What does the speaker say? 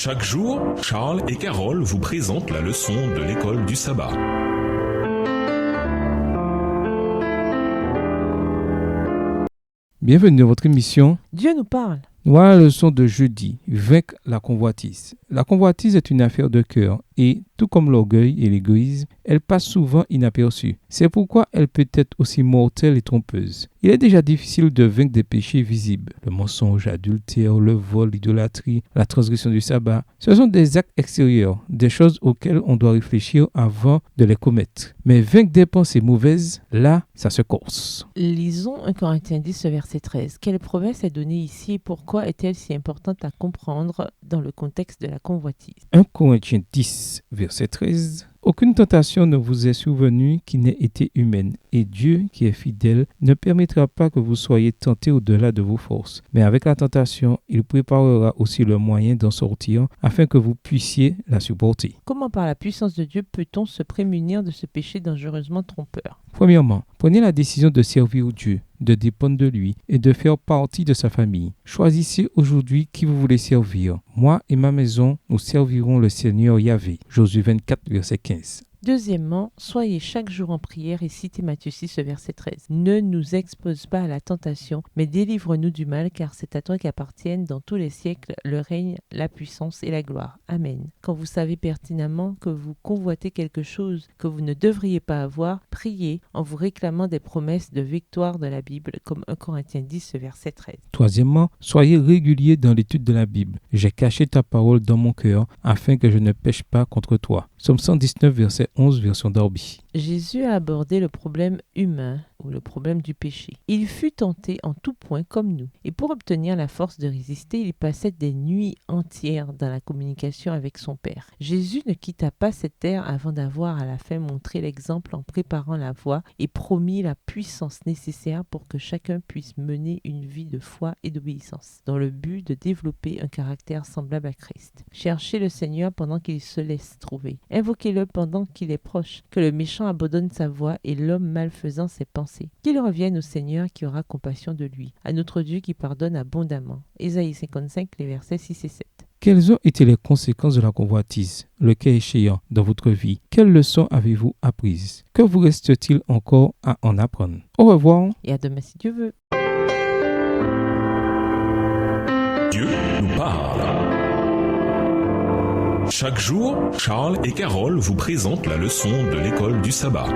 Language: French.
Chaque jour, Charles et Carole vous présentent la leçon de l'école du sabbat. Bienvenue dans votre émission. Dieu nous parle. Voilà la leçon de jeudi, vaincre la convoitise. La convoitise est une affaire de cœur et, tout comme l'orgueil et l'égoïsme, elle passe souvent inaperçue. C'est pourquoi elle peut être aussi mortelle et trompeuse. Il est déjà difficile de vaincre des péchés visibles. Le mensonge, l'adultère, le vol, l'idolâtrie, la transgression du sabbat. Ce sont des actes extérieurs, des choses auxquelles on doit réfléchir avant de les commettre. Mais vaincre des pensées mauvaises, là, ça se corse. Lisons 1 Corinthiens 10, verset 13. Quelle promesse est donnée ici et pourquoi est-elle si importante à comprendre dans le contexte de la convoitise? 1 Corinthiens 10, verset 13. Aucune tentation ne vous est survenue qui n'ait été humaine, et Dieu, qui est fidèle, ne permettra pas que vous soyez tentés au-delà de vos forces. Mais avec la tentation, il préparera aussi le moyen d'en sortir, afin que vous puissiez la supporter. Comment par la puissance de Dieu peut-on se prémunir de ce péché dangereusement trompeur? Premièrement, prenez la décision de servir Dieu, de dépendre de lui et de faire partie de sa famille. Choisissez aujourd'hui qui vous voulez servir. Moi et ma maison, nous servirons le Seigneur Yahvé. Josué 24, verset 15. Deuxièmement, soyez chaque jour en prière et citez Matthieu 6, verset 13. Ne nous expose pas à la tentation, mais délivre-nous du mal, car c'est à toi qu'appartiennent dans tous les siècles le règne, la puissance et la gloire. Amen. Quand vous savez pertinemment que vous convoitez quelque chose que vous ne devriez pas avoir, priez en vous réclamant des promesses de victoire de la Bible, comme 1 Corinthiens 10, verset 13. Troisièmement, soyez réguliers dans l'étude de la Bible. J'ai caché ta parole dans mon cœur, afin que je ne pêche pas contre toi. Psaume 119, verset 11, version Darby. Jésus a abordé le problème humain ou le problème du péché. Il fut tenté en tout point comme nous. Et pour obtenir la force de résister, il passait des nuits entières dans la communication avec son Père. Jésus ne quitta pas cette terre avant d'avoir à la fin montré l'exemple en préparant la voie et promis la puissance nécessaire pour que chacun puisse mener une vie de foi et d'obéissance, dans le but de développer un caractère semblable à Christ. Cherchez le Seigneur pendant qu'il se laisse trouver. Invoquez-le pendant qu'il est proche, que le méchant abandonne sa voie et l'homme malfaisant ses pensées. Qu'il revienne au Seigneur qui aura compassion de lui, à notre Dieu qui pardonne abondamment. Ésaïe 55, les versets 6 et 7. Quelles ont été les conséquences de la convoitise, le cas échéant, dans votre vie? Quelles leçons avez-vous apprises? Que vous reste-t-il encore à en apprendre? Au revoir. Et à demain si Dieu veut. Dieu nous parle. Chaque jour, Charles et Carole vous présentent la leçon de l'école du sabbat.